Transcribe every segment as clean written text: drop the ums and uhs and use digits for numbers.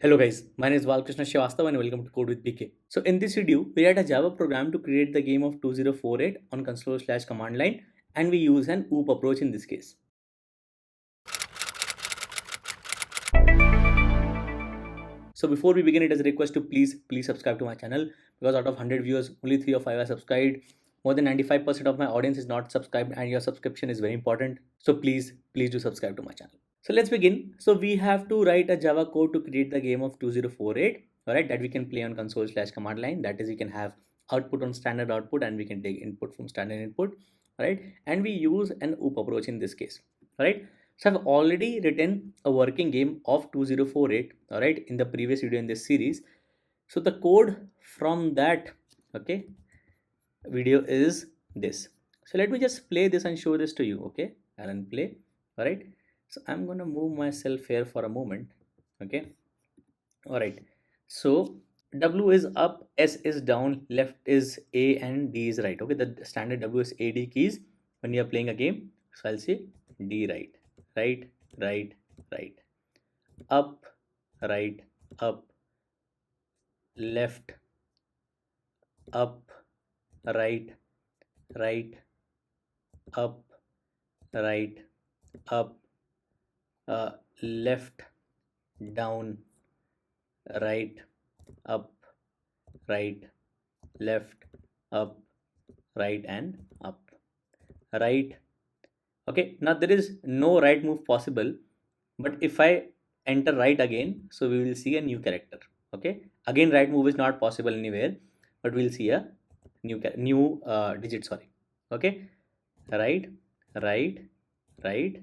Hello guys, my name is Balkrishna Srivastava and welcome to Code with BK. So in this video, we write a Java program to create the game of 2048 on console/command line, and we use an OOP approach in this case. So before we begin, it is a request to please subscribe to my channel, because out of 100 viewers, only 3 or 5 are subscribed. More than 95% of my audience is not subscribed, and your subscription is very important. So please do subscribe to my channel. So let's begin. So we have to write a Java code to create the game of 2048, alright, that we can play on console/command line. That is, we can have output on standard output and we can take input from standard input, right? And we use an OOP approach in this case, right? So I've already written a working game of 2048, alright, in the previous video in this series. So the code from that, okay, video is this. So let me just play this and show this to you, okay? And then play, alright. So I'm gonna move myself here for a moment, okay? Alright, so W is up, S is down, left is A and D is right, okay? The standard W is A, D keys when you are playing a game. So I'll say D right, right, right, right, up, right, up, left, up, right, right, up, right, up, left, down, right, up, right, left, up, right, and up, right. Okay, now there is no right move possible, but if I enter right again, so we will see a new character. Okay, again right move is not possible anywhere, but we'll see a new digit, sorry. Okay, right, right, right.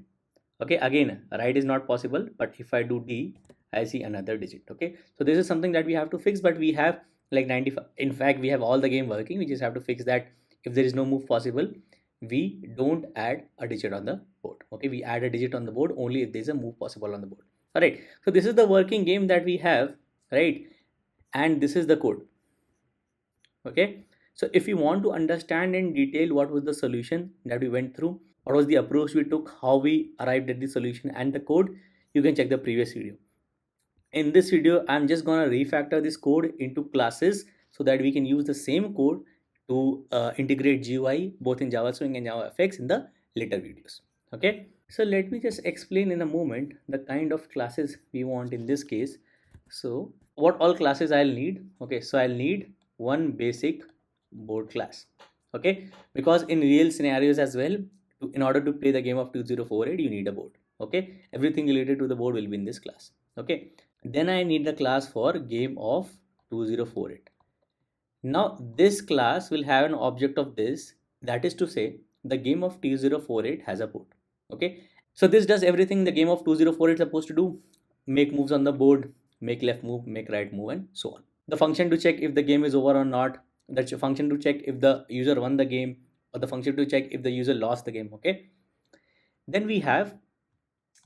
Okay, again right is not possible, but if I do D, I see another digit. Okay, so this is something that we have to fix, but we have like 95. In fact, we have all the game working. We just have to fix that. If there is no move possible, we don't add a digit on the board. Okay, we add a digit on the board only if there's a move possible on the board. All right, so this is the working game that we have, right? And this is the code. Okay, so if you want to understand in detail what was the solution that we went through, what was the approach we took, how we arrived at the solution and the code, you can check the previous video. In this video, I'm just gonna refactor this code into classes so that we can use the same code to integrate GUI both in Java Swing and JavaFX in the later videos. Okay, so let me just explain in a moment the kind of classes we want in this case. So what all classes I'll need? Okay, so I'll need one basic board class. Okay, because in real scenarios as well, in order to play the game of 2048, you need a board. Okay, everything related to the board will be in this class. Okay, then I need the class for game of 2048. Now this class will have an object of this, that is to say the game of 2048 has a board. Okay, so this does everything the game of 2048 is supposed to do: make moves on the board, make left move, make right move, and so on. The function to check if the game is over or not, that's a function to check if the user won the game, or the function to check if the user lost the game. Okay, then we have,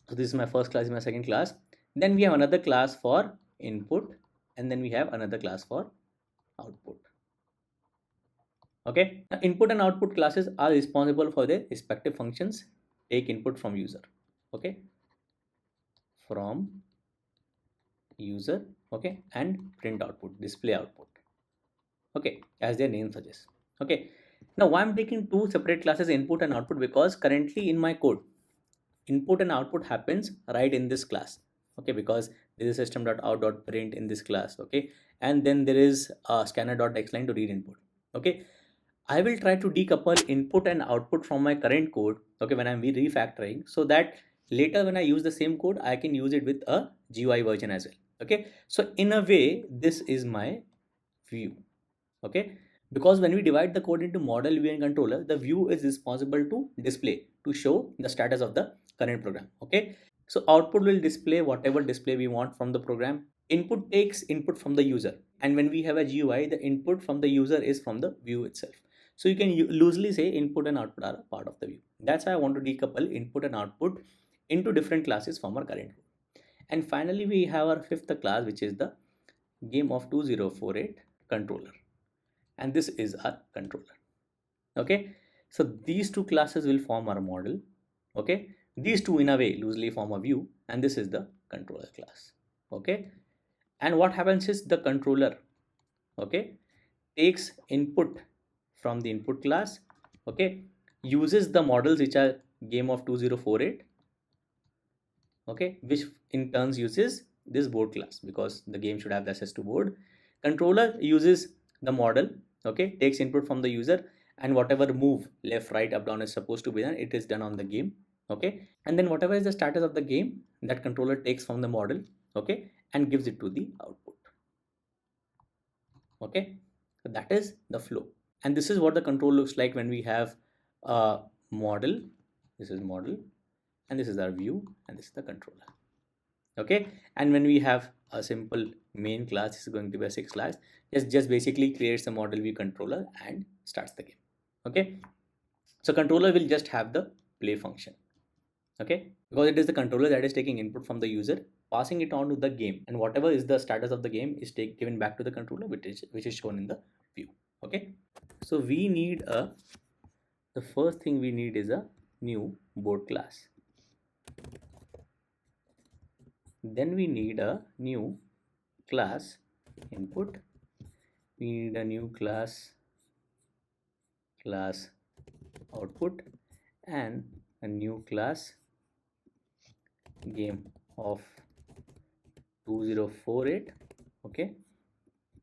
so this is my first class, my second class. Then we have another class for input, and then we have another class for output. Okay, now input and output classes are responsible for their respective functions. Take input from user. Okay, from user. Okay, and print output, display output. Okay, as their name suggests. Okay, now why I'm taking two separate classes, input and output? Because currently in my code, input and output happens right in this class. Okay, because there is system.out.print in this class. Okay, and then there is scanner.xline to read input. Okay, I will try to decouple input and output from my current code, okay, when I'm refactoring, so that later when I use the same code, I can use it with a GUI version as well. Okay, so in a way, this is my view. Okay, because when we divide the code into model, view, and controller, the view is responsible to display, to show the status of the current program. Okay, so output will display whatever display we want from the program. Input takes input from the user, and when we have a GUI, the input from the user is from the view itself. So you can loosely say input and output are a part of the view. That's why I want to decouple input and output into different classes from our current code. And finally, we have our fifth class, which is the game of 2048 controller, and this is our controller. Okay, so these two classes will form our model. Okay, these two in a way loosely form a view, and this is the controller class. Okay, And what happens is the controller, okay, takes input from the input class, okay, uses the models which are game of 2048, okay, which in turns uses this board class because the game should have access to board. Controller uses the model, okay, takes input from the user, and whatever move left, right, up, down is supposed to be done, it is done on the game, okay. And then whatever is the status of the game, that controller takes from the model, okay, and gives it to the output, okay. So that is the flow, and this is what the control looks like when we have a model. This is model, and this is our view, and this is the controller, okay. And when we have a simple main class, this is going to be a 6 class, just basically creates a model view controller and starts the game, okay. So controller will just have the play function, okay, because it is the controller that is taking input from the user, passing it on to the game, and whatever is the status of the game is given back to the controller, which is shown in the view, okay. So we need the first thing we need is a new board class. Then we need a new class input. We need a new class output, and a new class game of 2048, okay.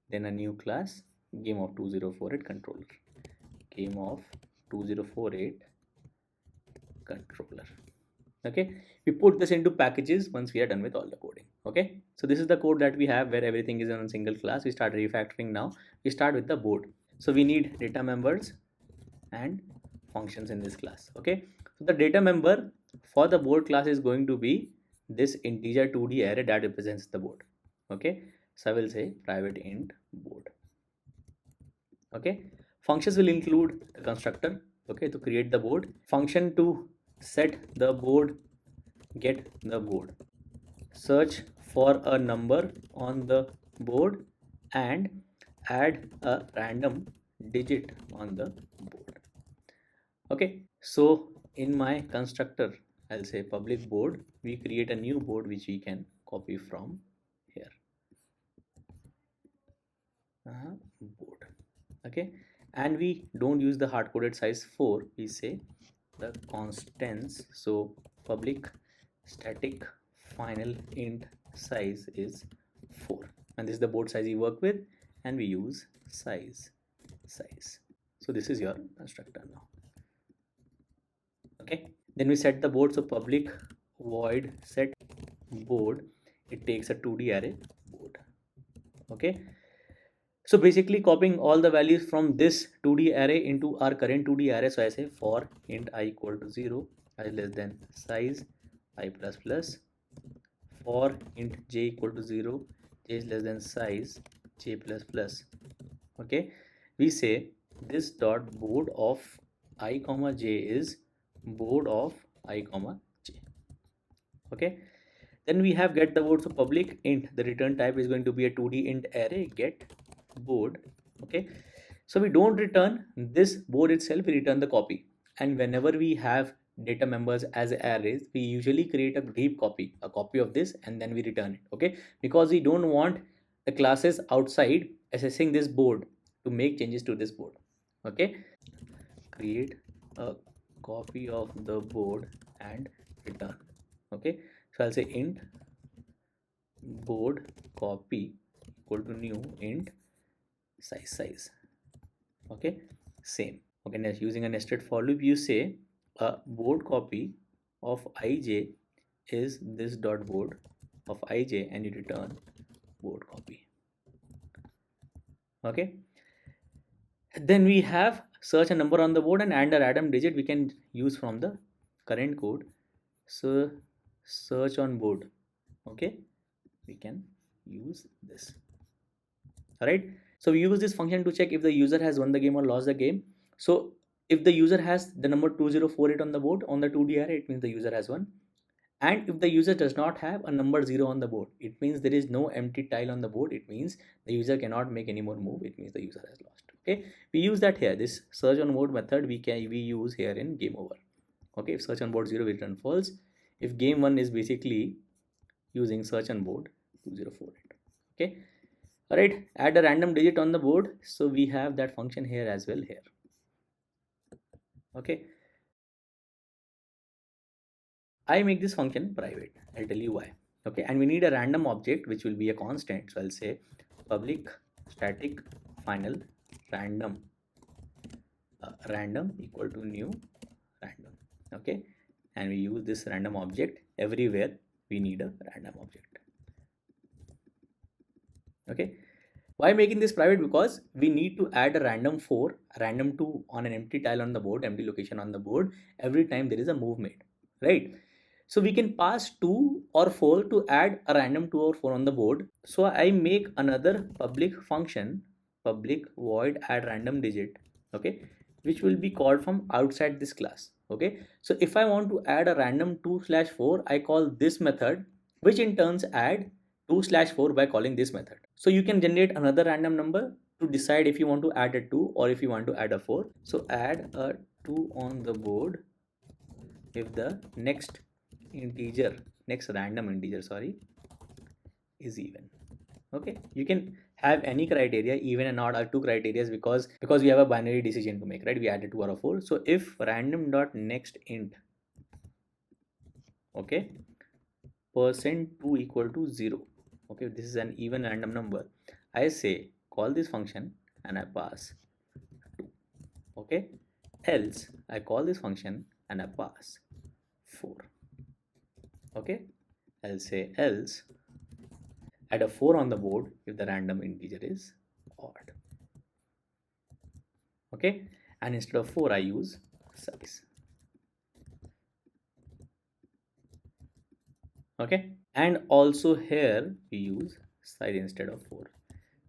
Then a new class game of 2048 controller, game of 2048 controller, okay. We put this into packages once we are done with all the coding, okay. So this is the code that we have where everything is in a single class. We start refactoring now. We start with the board. So we need data members and functions in this class, okay. So the data member for the board class is going to be this integer 2D array that represents the board, okay. So I will say private int board, okay. Functions will include the constructor, okay, to create the board, function to set the board, get the board, search for a number on the board, and add a random digit on the board, okay. So in my constructor, I'll say public board. We create a new board which we can copy from here, board, okay. And we don't use the hard-coded size 4. We say the constants. So public static final int size is 4, and this is the board size we work with, and we use size. So this is your constructor now, okay. Then we set the board. So public void set board, it takes a 2D array board, okay. So basically copying all the values from this 2D array into our current 2D array. So I say for int I equal to 0, I less than size I plus plus, for int j equal to 0, j is less than size j plus plus, okay. We say this dot board of I comma j is board of I comma j, okay. Then we have get the board. So public int, the return type is going to be a 2D int array get board, okay. So we don't return this board itself, we return the copy. And whenever we have data members as arrays, we usually create a heap copy, a copy of this, and then we return it, okay, because we don't want the classes outside accessing this board to make changes to this board, okay. Create a copy of the board and return, okay. So I'll say int board copy equal to new int size, okay, same, okay. Now using a nested for loop, you say a board copy of ij is this dot board of ij, and you return board copy, okay. Then we have search a number on the board and add a random digit we can use from the current code. So search on board, okay, we can use this, all right. So we use this function to check if the user has won the game or lost the game. So if the user has the number 2048 on the board on the 2D array, it means the user has won. And if the user does not have a number 0 on the board, it means there is no empty tile on the board. It means the user cannot make any more move. It means the user has lost, okay. We use that here. This search on board method we use here in game over, okay. If search on board 0, we return false. If game 1 is basically using search on board 2048, Okay, all right, add a random digit on the board. So we have that function here as well here. Okay, I make this function private. I'll tell you why. Okay, and we need a random object which will be a constant. So I'll say public static final random random equal to new random. Okay, and we use this random object everywhere we need a random object. Okay, why making this private? Because we need to add a random 4, a random 2 on an empty tile on the board, empty location on the board every time there is a move made, right? So we can pass 2 or 4 to add a random 2 or 4 on the board. So I make another public function, public void add random digit, okay, which will be called from outside this class. Okay, so if I want to add a random 2/4, I call this method, which in turns add 2/4 by calling this method. So you can generate another random number to decide if you want to add a 2 or if you want to add a 4. So add a 2 on the board if the next random integer, sorry, is even. Okay, you can have any criteria, even and odd are two criteria, because we have a binary decision to make, right? We added 2 or a 4. So if random dot next int, okay, %2 equal to 0, okay, this is an even random number, I say call this function and I pass 2. Okay, else I call this function and I pass 4. Okay, I'll say else add a 4 on the board if the random integer is odd. Okay, and instead of 4 I use size. Okay, and also here we use size instead of 4.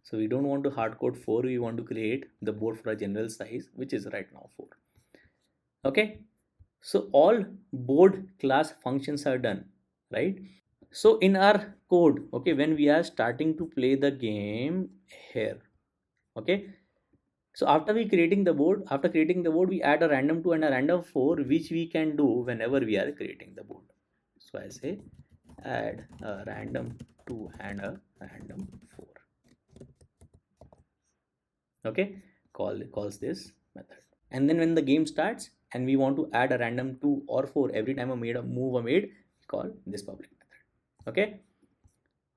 So we don't want to hard code 4, we want to create the board for a general size, which is right now 4. Okay, so all board class functions are done, right? So in our code, okay, when we are starting to play the game here, okay, so after creating the board, we add a random 2 and a random 4, which we can do whenever we are creating the board. So I say add a random 2 and a random 4. Okay, calls this method. And then when the game starts and we want to add a random 2 or 4 every time a move a made, we call this public method. Okay,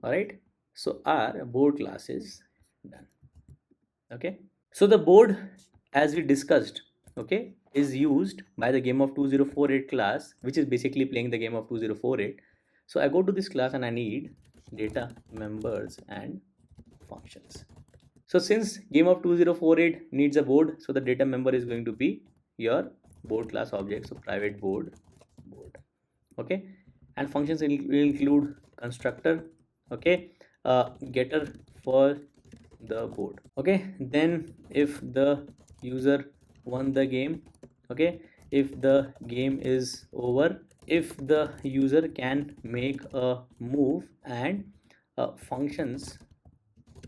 all right, so our board class is done. Okay, so the board, as we discussed, okay, is used by the GameOf2048 class, which is basically playing the game of 2048. So I go to this class and I need data members and functions. So since GameOf2048 needs a board, so the data member is going to be your board class object. So private board. Okay, and functions will include constructor, okay, getter for the board. Okay, then if the user won the game, okay, if the game is over, if the user can make a move, and functions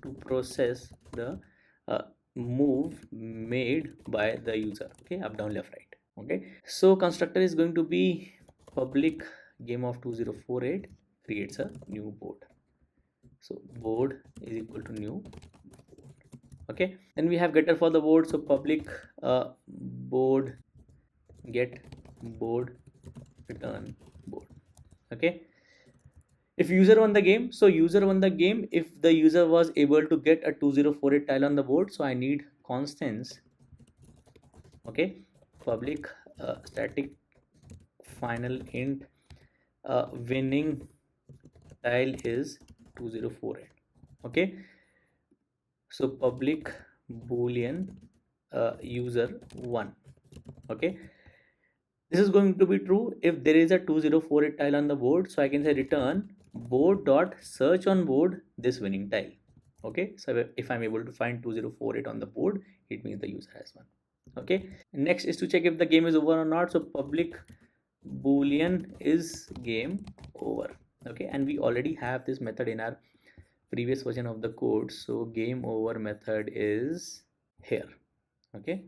to process the uh, move made by the user, okay, up down left right. Okay, so constructor is going to be public GameOf2048 creates a new board. So board is equal to new. Okay, then we have getter for the board. So public board get board return board. Okay, if user won the game, so user won the game if the user was able to get a 2048 tile on the board. So I need constants. Okay, public static final int winning tile is 2048. Okay, so public boolean user 1. Okay, this is going to be true if there is a 2048 tile on the board. So I can say return board dot search on board this winning tile. Okay, so if I'm able to find 2048 on the board, it means the user has won. Okay, next is to check if the game is over or not. So public boolean is game over. Okay, and we already have this method in our previous version of the code. So game over method is here. Okay,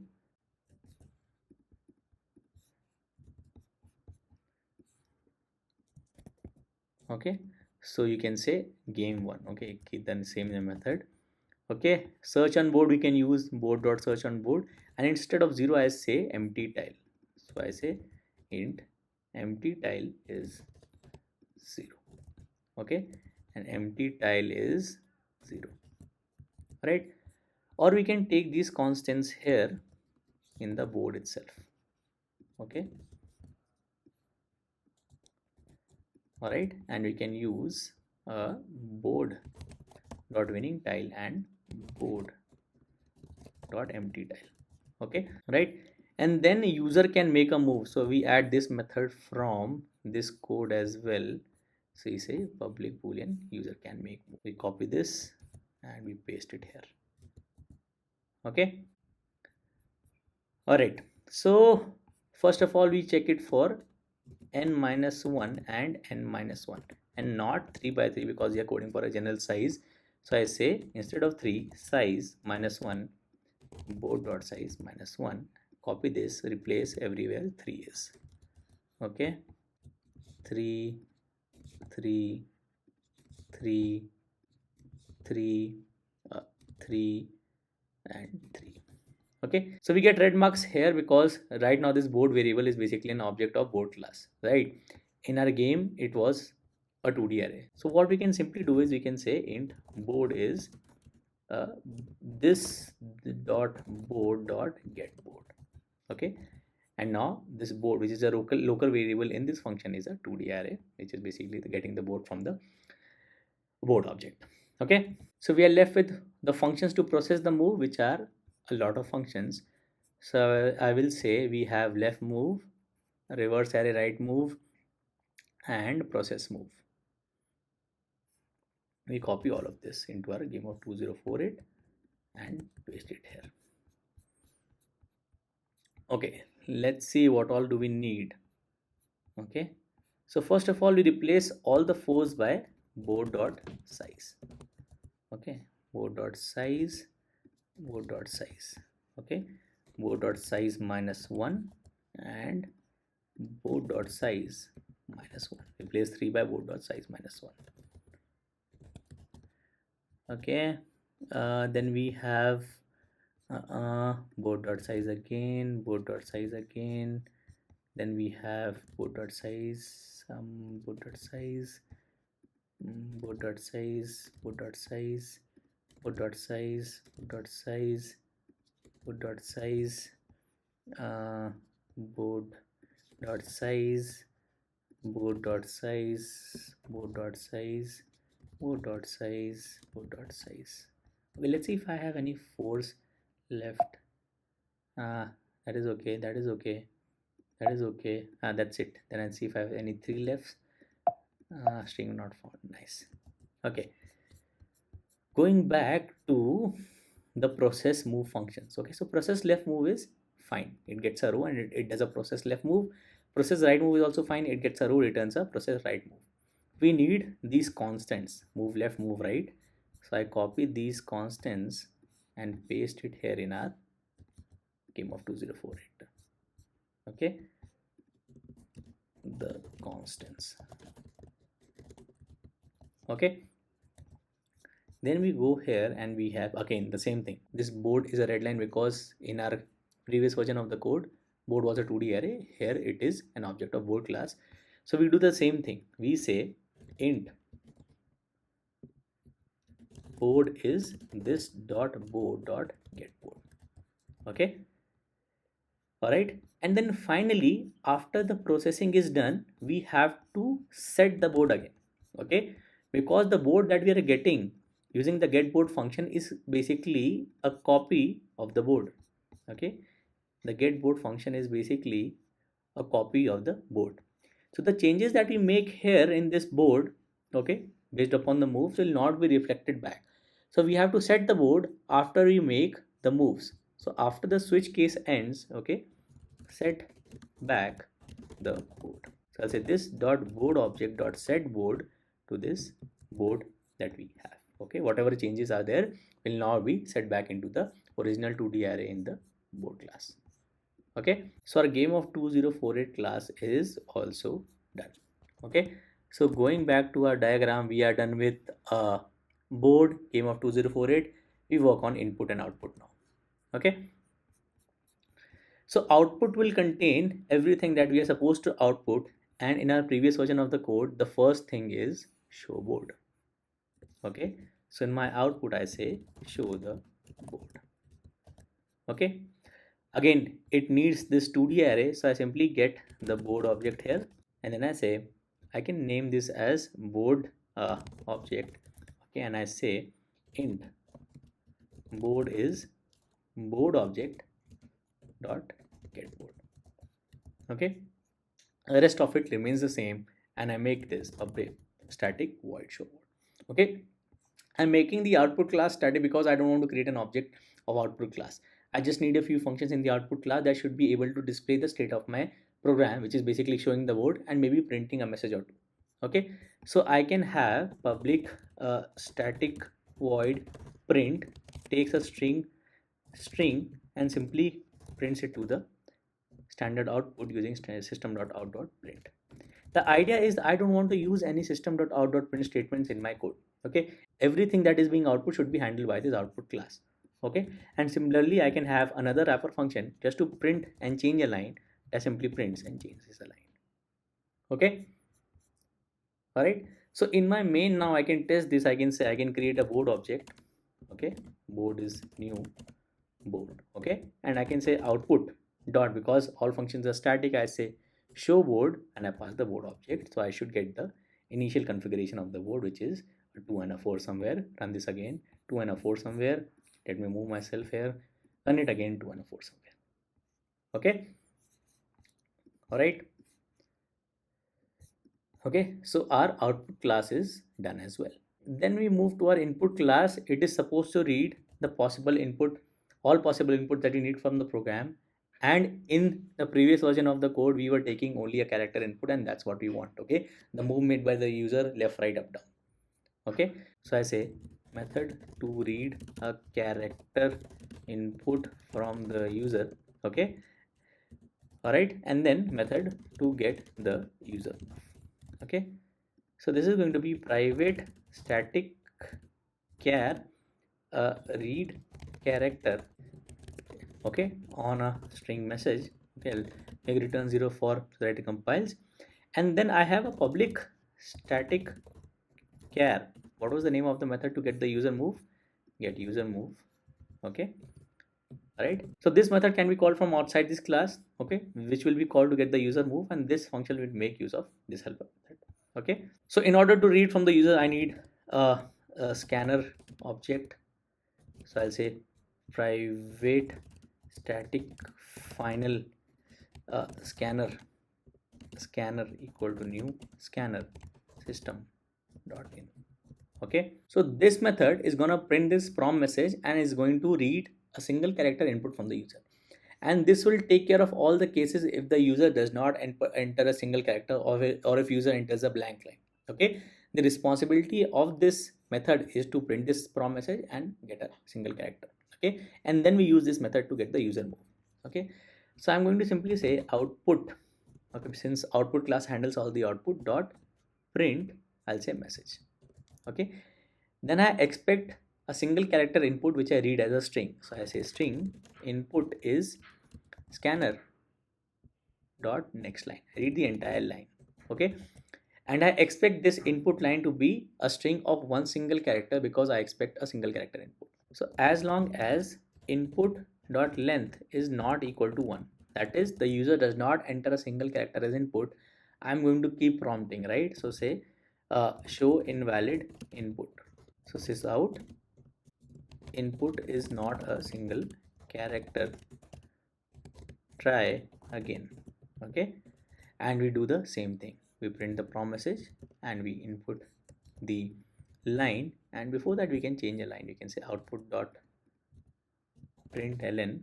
okay, So you can say game1. Okay, keep the same method. Okay, search on board, we can use board.search on board, and instead of 0 I say empty tile. So I say int empty tile is 0. Okay, and empty tile is 0, right? Or we can take these constants here in the board itself. Okay, all right, and we can use a board dot winning tile and board dot empty tile. Okay, right, and then user can make a move. So we add this method from this code as well. So you say public boolean user can make move. We copy this and we paste it here. Okay, all right, so first of all we check it for n minus 1 and n minus 1 and not 3 by 3 because we are coding for a general size. So I say instead of 3 size minus 1 board dot size minus 1, copy this, replace everywhere 3 is. Okay, 3 3 3 3 3 and 3. Okay, so we get red marks here because right now this board variable is basically an object of board class, right? In our game it was a 2D array. So what we can simply do is we can say int board is this dot board dot get board. Okay, and now this board, which is a local variable in this function, is a 2D array, which is basically getting the board from the board object. Okay, so we are left with the functions to process the move, which are a lot of functions. So I will say we have left move, reverse array right move, and process move. We copy all of this into our game of 2048 and paste it here. Okay, let's see what all do we need. Okay, so first of all we replace all the 4s by board dot size. Okay, board dot size, board dot size. Okay, board dot size minus 1 and board dot size minus 1. Replace 3 by board dot size minus 1. Okay, then we have board dot size again, board dot size again. Then we have board dot size, board dot size, board dot size, board dot size, board dot size, board dot size, board dot size, board dot size, board dot size, board dot size, board dot size, board dot size. Okay, let's see if I have any 4s left. That is okay, that is okay, that is okay. That's it. Then I'll see if I have any 3 left. String not found. Nice. Okay, going back to the process move functions. Okay, so process left move is fine, it gets a row and it does a process left move. Process right move is also fine, it gets a row, returns a process right move. We need these constants, move left, move right. So I copy these constants and paste it here in our game of 2048. Okay, the constants. Okay, then we go here and we have again the same thing. This board is a red line because in our previous version of the code, board was a 2D array. Here it is an object of board class. So we do the same thing. We say int board is this dot board dot get board. Okay, all right, and then finally after the processing is done, we have to set the board again. Okay, because the board that we are getting using the get board function is basically a copy of the board. Okay, the get board function is basically a copy of the board. So the changes that we make here in this board, okay, based upon the moves will not be reflected back. So we have to set the board after we make the moves. So after the switch case ends, okay, set back the board. So I'll say this dot board object dot set board to this board that we have. Okay, whatever changes are there will now be set back into the original 2D array in the board class. Okay, so our game of 2048 class is also done. Okay, So going back to our diagram, we are done with board game of 2048. We work on input and output now. Okay. So output will contain everything that we are supposed to output, and in our previous version of the code, the first thing is show board. Okay. So in my output, I say show the board. Okay. Again, it needs this 2D array, so I simply get the board object here, and then I say I can name this as board object. Okay, and I say int board is board object dot get board. Okay, the rest of it remains the same, and I make this a static void show board. Okay, I'm making the output class static because I don't want to create an object of output class. I just need a few functions in the output class that should be able to display the state of my program, which is basically showing the board and maybe printing a message or two. Okay, so I can have public static void print takes a string and simply prints it to the standard output using system.out.print. The idea is I don't want to use any system.out.print statements in my code. Okay, everything that is being output should be handled by this output class. Okay, and similarly I can have another wrapper function just to print and change a line that simply prints and changes a line. Okay, all right. So in my main now I can test this. I can say I can create a board object. Okay, board is new board. Okay, and I can say output dot, because all functions are static, I say show board and I pass the board object. So I should get the initial configuration of the board, which is a 2 and a 4 somewhere. Run this again, 2 and a 4 somewhere. Let me move myself here, run it again, 2 and a 4 somewhere. Okay, all right. Okay, so our output class is done as well. Then we move to our input class. It is supposed to read the possible input, all possible input that you need from the program. And in the previous version of the code, we were taking only a character input, and that's what we want. Okay, the move made by the user, left, right, up, down. Okay, so I say method to read a character input from the user. Okay, all right, and then method to get the user. Okay, so this is going to be private static char read character, okay, on a string message. Okay, I'll make return 0 for so that it compiles, and then I have a public static char. What was the name of the method to get the user move? Get user move. Okay, right. So this method can be called from outside this class, okay, which will be called to get the user move, and this function will make use of this helper method. Okay, so in order to read from the user, I need a scanner object. So I'll say private static final scanner equal to new scanner system dot in. Okay, so this method is going to print this prom message and is going to read a single character input from the user, and this will take care of all the cases if the user does not enter a single character, or if user enters a blank line. Okay, the responsibility of this method is to print this prom message and get a single character. Okay, and then we use this method to get the user move. Okay, so I'm going to simply say output. Okay, since output class handles all the output dot print, I'll say message. Okay, then I expect a single character input which I read as a string. So I say string input is scanner dot next line. I read the entire line. Okay, and I expect this input line to be a string of one single character because I expect a single character input. So as long as input dot length is not equal to 1, that is the user does not enter a single character as input, I'm going to keep prompting, right? So say show invalid input. So sys out input is not a single character, try again. Okay, and we do the same thing. We print the prom message and we input the line, and before that we can change a line. We can say output dot println,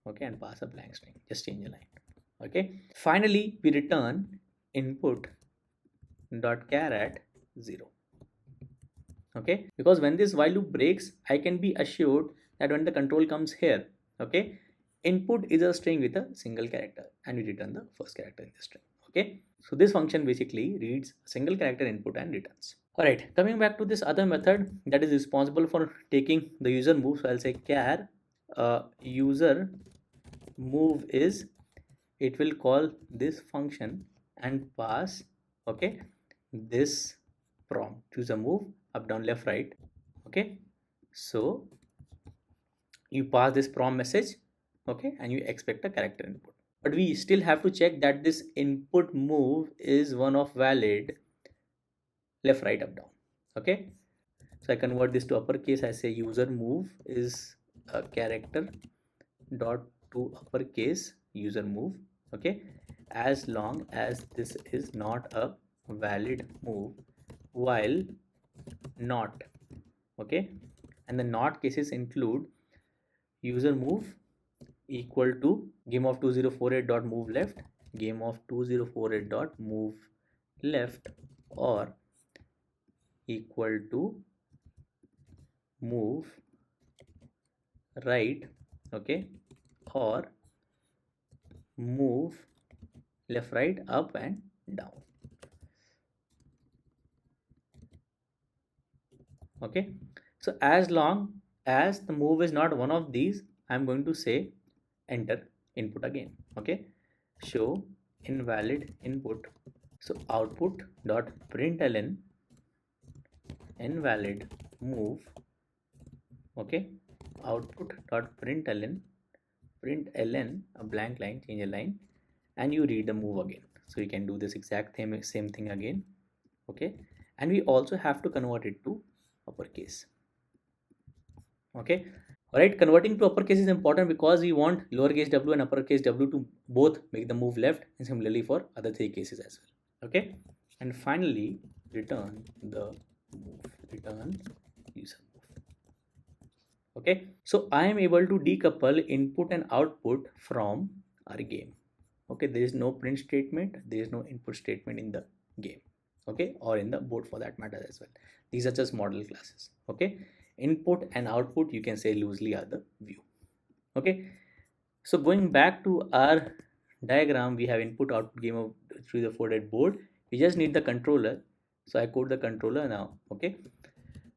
okay, and pass a blank string. Just change a line. Okay, finally we return input dot char at 0. Okay, because when this while loop breaks, I can be assured that when the control comes here, okay, input is a string with a single character, and we return the first character in the string. Okay, so this function basically reads a single character input and returns. Alright, coming back to this other method that is responsible for taking the user move. So I'll say char user move is, it will call this function and pass, okay, this prompt, choose a move up, down, left, right. Okay, so you pass this prompt message, okay, and you expect a character input, but we still have to check that this input move is one of valid left, right, up, down. Okay, so I convert this to uppercase. I say user move is a character dot to uppercase user move, okay, as long as this is not a valid move, while not, okay, and the not cases include user move equal to GameOf2048.move left, GameOf2048.move left, or equal to move right, okay, or move left, right, up and down. Okay, so as long as the move is not one of these, I'm going to say enter input again. Okay, show invalid input. So output dot println invalid move. Okay, output dot println a blank line, change a line, and you read the move again. So you can do this exact same thing again. Okay, and we also have to convert it to uppercase. Okay, all right, converting to uppercase is important because we want lowercase w and uppercase w to both make the move left, and similarly for other three cases as well. Okay, and finally return the move, return user move. Okay, so I am able to decouple input and output from our game. Okay, there is no print statement, there is no input statement in the game, okay, or in the board for that matter as well. These are just model classes. Okay, input and output, you can say loosely, are the view. Okay, so going back to our diagram, we have input output game of through the 4-bit board. We just need the controller, so I code the controller now. Okay,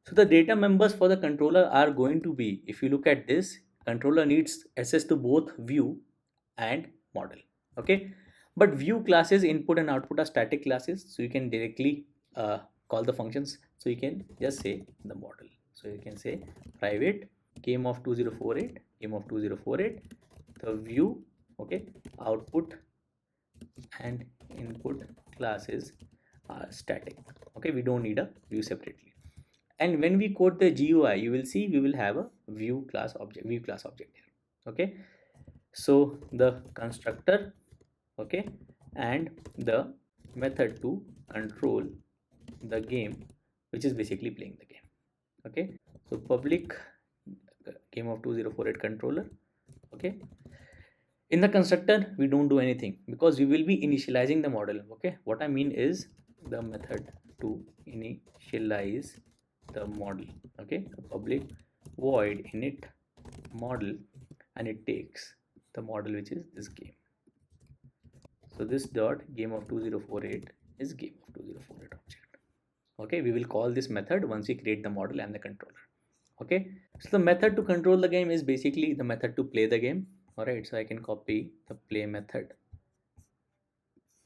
so the data members for the controller are going to be, if you look at this, controller needs access to both view and model. Okay, but view classes input and output are static classes, so you can directly call the functions. So you can just say the model. So you can say private GameOf2048, GameOf2048, the view, okay, output and input classes are static. Okay, we don't need a view separately. And when we code the GUI, you will see we will have a view class object here. Okay, so the constructor, okay, and the method to control the game, which is basically playing the game. Okay, so public GameOf2048 controller. Okay, in the constructor we don't do anything because we will be initializing the model. Okay, what I mean is the method to initialize the model. Okay, the public void init model, and it takes the model which is this game. So this dot GameOf2048 is GameOf2048 object. Okay, we will call this method once we create the model and the controller. Okay, so the method to control the game is basically the method to play the game. All right, so I can copy the play method.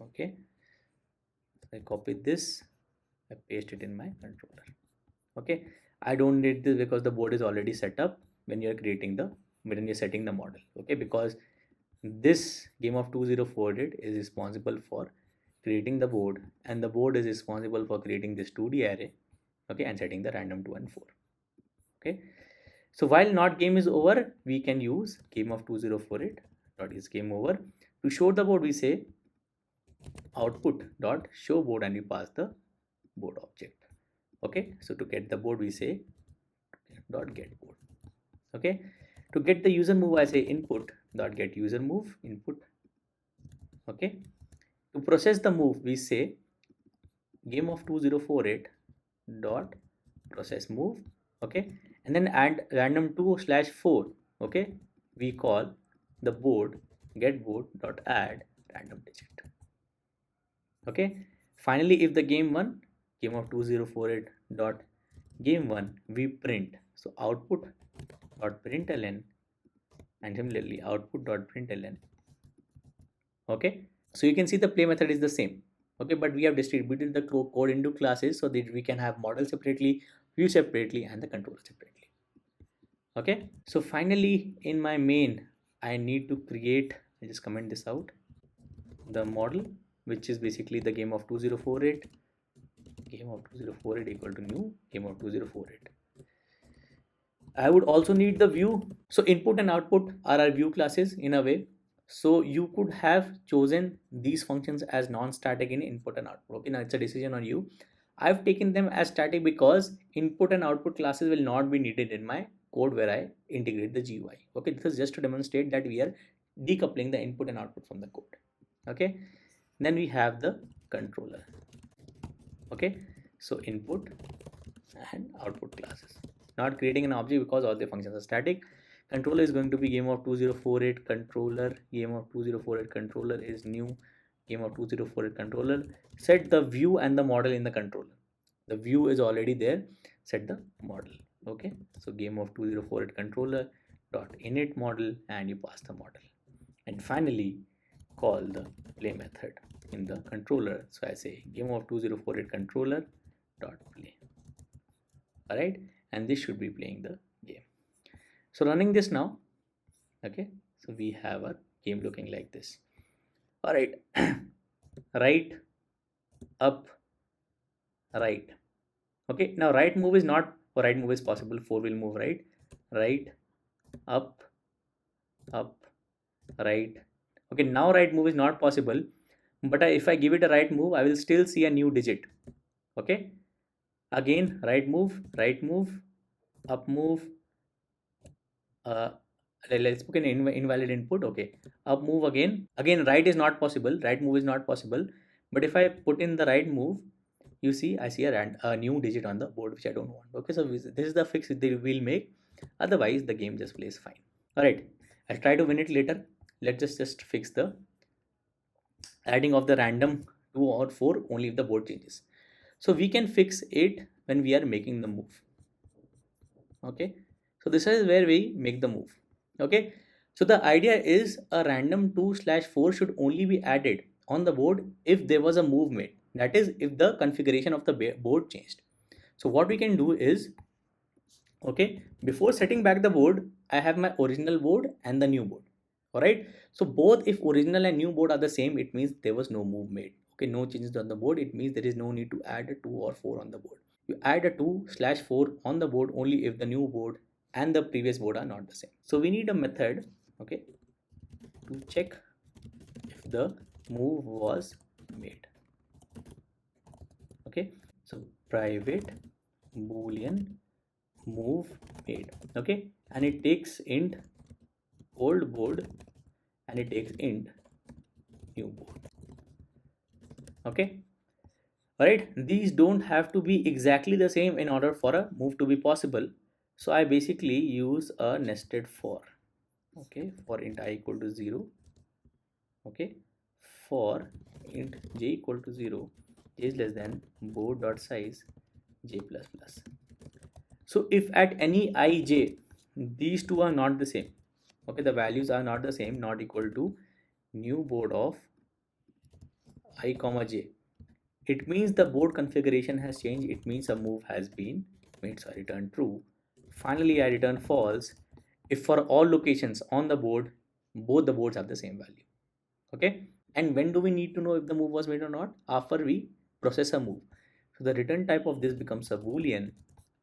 Okay, so I copy this, I paste it in my controller. Okay, I don't need this because the board is already set up when you're setting the model. Okay, because this GameOf2048 is responsible for creating the board, and the board is responsible for creating this 2D array, okay, and setting the random 2 and 4. Okay, so while not game is over, we can use GameOf2048 dot is game over. To show the board, we say output dot show board, and we pass the board object. Okay, so to get the board, we say dot get board. Okay, to get the user move, I say input dot get user move input. Okay, to process the move, we say GameOf2048 dot process move. Okay, and then add random 2/4. Okay, we call the board get board dot add random digit. Okay, finally if the game 1 game of 2048 dot game 1 we print, so output dot println and similarly output dot println. Okay, so you can see the play method is the same. Okay, but we have distributed the code into classes so that we can have model separately, view separately, and the controller separately. Okay, so finally in my main I need to create, I just comment this out, the model which is basically the game of 2048 game of 2048 equal to new game of 2048. I would also need the view. So input and output are our view classes in a way. So you could have chosen these functions as non-static in input and output. Okay, now it's a decision on you. I've taken them as static because input and output classes will not be needed in my code where I integrate the GUI. Okay, this is just to demonstrate that we are decoupling the input and output from the code. Okay, then we have the controller. Okay, so input and output classes, not creating an object because all the functions are static. Controller is going to be game of 2048 controller. Game of 2048 controller is new game of 2048 controller. Set the view and the model in the controller. The view is already there, set the model. Okay, so game of 2048 controller dot init model and you pass the model, and finally call the play method in the controller. So I say game of 2048 controller dot play. All right, and this should be playing the game. So running this now. Okay, so we have a game looking like this. All right, right, up, right. Okay, now right move is not, or right move is possible, 4 will move, right, right, up, right. Okay, now right move is not possible, but if I give it a right move I will still see a new digit. Okay, again right move, up move, let's put an invalid input. Okay, up move again right is not possible, right move is not possible, but if I put in the right move, you see I see a new digit on the board which I don't want. Okay, so this is the fix they will make, otherwise the game just plays fine. All right, I'll try to win it later. Let's just fix the adding of the random 2 or 4 only if the board changes. So we can fix it when we are making the move. Okay, so this is where we make the move. Okay, so the idea is a random 2/4 should only be added on the board if there was a move made, that is if the configuration of the board changed. So what we can do is, okay, before setting back the board I have my original board and the new board. All right, so both if original and new board are the same, it means there was no move made. Okay, no changes on the board, it means there is no need to add a 2 or 4 on the board. You add a 2/4 on the board only if the new board and the previous board are not the same. So we need a method, okay, to check if the move was made. Okay, so private boolean move made. Okay, and it takes int old board and it takes int new board. Okay, all right, these don't have to be exactly the same in order for a move to be possible. So I basically use a nested for. Okay, for int I equal to 0. Okay, for int j equal to 0, j is less than board dot size j plus plus. So if at any ij these two are not the same, okay, the values are not the same, not equal to new board of I comma j, it means the board configuration has changed, it means a move has been made. So I return true. Finally I return false if for all locations on the board both the boards have the same value. Okay, and when do we need to know if the move was made or not? After we process a move. So the return type of this becomes a boolean.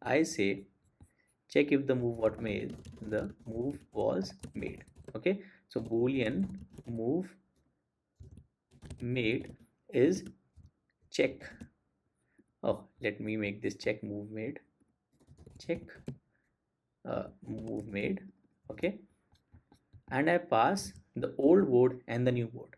I say check if the move was made, the move was made. Okay, so boolean move made is check. Oh, let me make this check move made, check move made. Okay, and I pass the old board and the new board.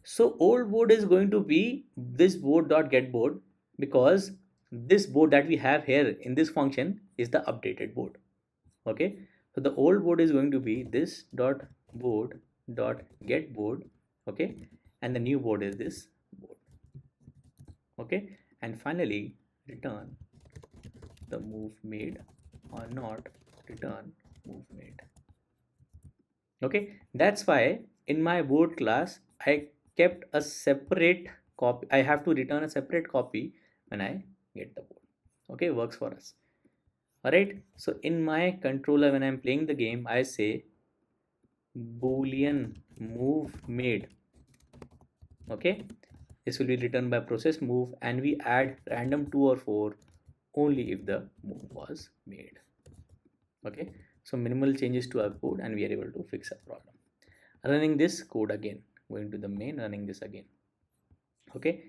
So old board is going to be this board dot get board, because this board that we have here in this function is the updated board. Okay, so the old board is going to be this dot board dot get board. Okay, and the new board is this board. Okay, and finally return the move made or not return move made. Okay, that's why in my board class I kept a separate copy. I have to return a separate copy when I get the board. Okay, works for us. Alright, so in my controller when I'm playing the game, I say boolean move made. Okay, this will be returned by process move, and we add random 2 or 4 only if the move was made. Okay, so minimal changes to our code and we are able to fix a problem. Running this code again, going to the main, running this again. Okay,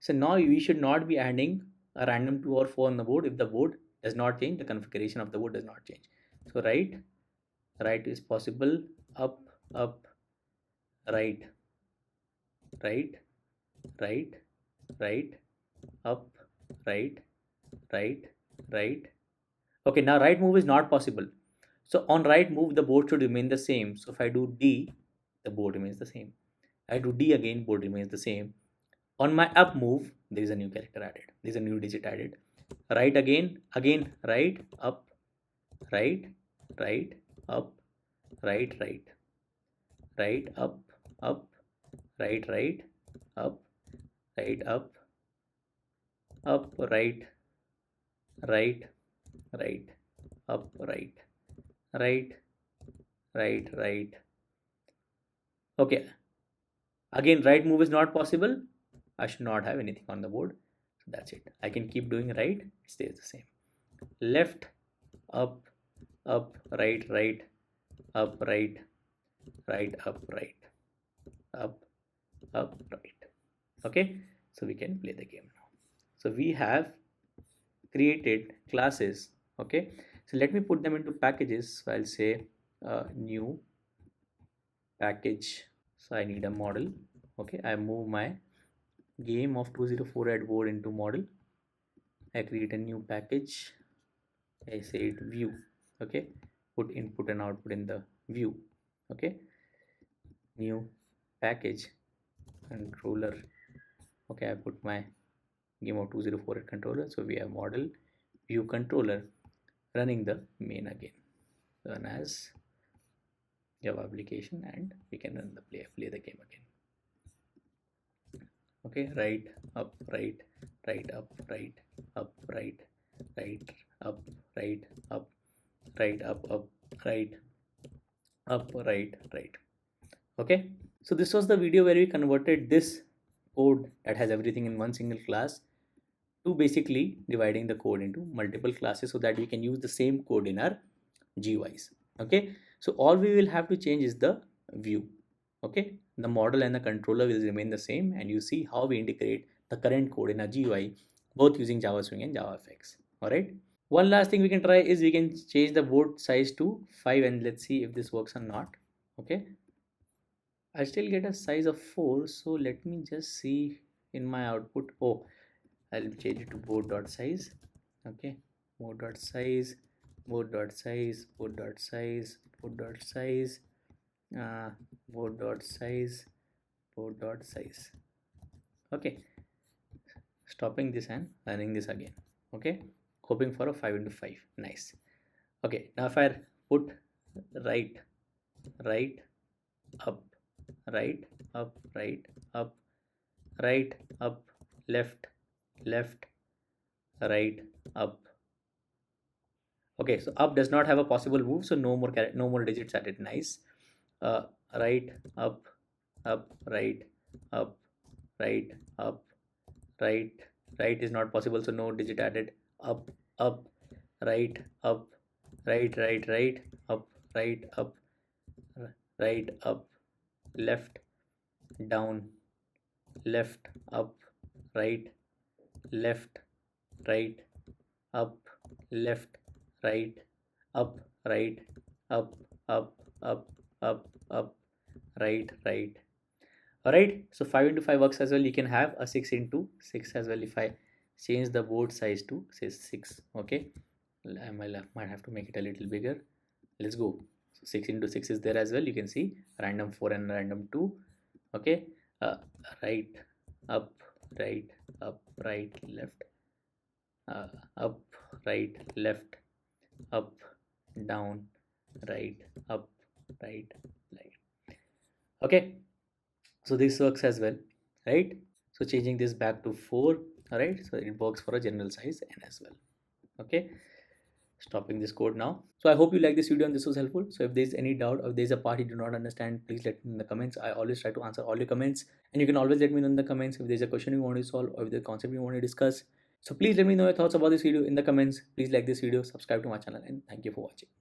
so now we should not be adding a random 2 or 4 on the board if the board does not change, the configuration of the board does not change. So right is possible, up, up, right, right, right, right, up, right, right, right. Okay, now right move is not possible. So on right move, the board should remain the same. So if I do D, the board remains the same. I do D again, board remains the same. On my up move, there is a new character added. There is a new digit added. Right again, right, up, right, right, up, right, right, right, up, right, right, up, right, up, right, right, right, up, right, right, right, right. Okay, again, right move is not possible. I should not have anything on the board. So that's it. I can keep doing right, it stays the same. Left, up, right, right, up, right, right, up, right, up, right. Okay, so we can play the game now. So we have created classes. Okay, so let me put them into packages. So I'll say new package. So I need a model. Okay, I move my game of 2048 board into model. I create a new package. I say it view. Okay, put input and output in the view. Okay, new package controller. Okay, I put my game of 2048 controller. So we have model view controller, running the main again, run as Java application, and we can run the play the game again. Okay, right, up, right, right, up, right, up, right, right, up, right, up, right, up, right, up, right, right. Okay, so this was the video where we converted this code that has everything in one single class to basically dividing the code into multiple classes so that we can use the same code in our GUIs. Okay, so all we will have to change is the view. Okay, the model and the controller will remain the same, and you see how we integrate the current code in our GUI both using Java Swing and JavaFX. All right, one last thing we can try is we can change the board size to 5, and let's see if this works or not. Okay, I still get a size of 4, so let me just see in my output. Oh, I'll change it to board.size. Okay, board.size, board.size, board.size, board.size, board.size, board.size. Okay, stopping this and running this again. Okay, hoping for a 5 into 5. Nice. Okay, now if I put right, right, up, right, up, right, up, right, up, left, left, right, up. Okay, so up does not have a possible move, so no more digits added. Nice. Right, up, right, up, right, up, right, right is not possible, so no digit added. Up, right, up, right, up, right, up, right, up, left, down, left, up, right, left, right, up, left, right, up, right, up, up, up, up, right, right. All right, so 5 into 5 works as well. You can have a 6 into 6 as well if I change the board size to say 6. Okay, I might have to make it a little bigger. Let's go. So 6 into 6 is there as well. You can see random 4 and random 2. Okay, uh, right, up, right, up, right, left, up, right, left, up, down, right, up, right, right. Okay, so this works as well, right? So changing this back to 4, all right, so it works for a general size n as well. Okay, stopping this code now. So I hope you like this video and this was helpful. So if there's any doubt or if there's a part you do not understand, please let me know in the comments. I always try to answer all your comments, and you can always let me know in the comments if there's a question you want to solve or if there's a concept you want to discuss. So please let me know your thoughts about this video in the comments. Please like this video, subscribe to my channel, and thank you for watching.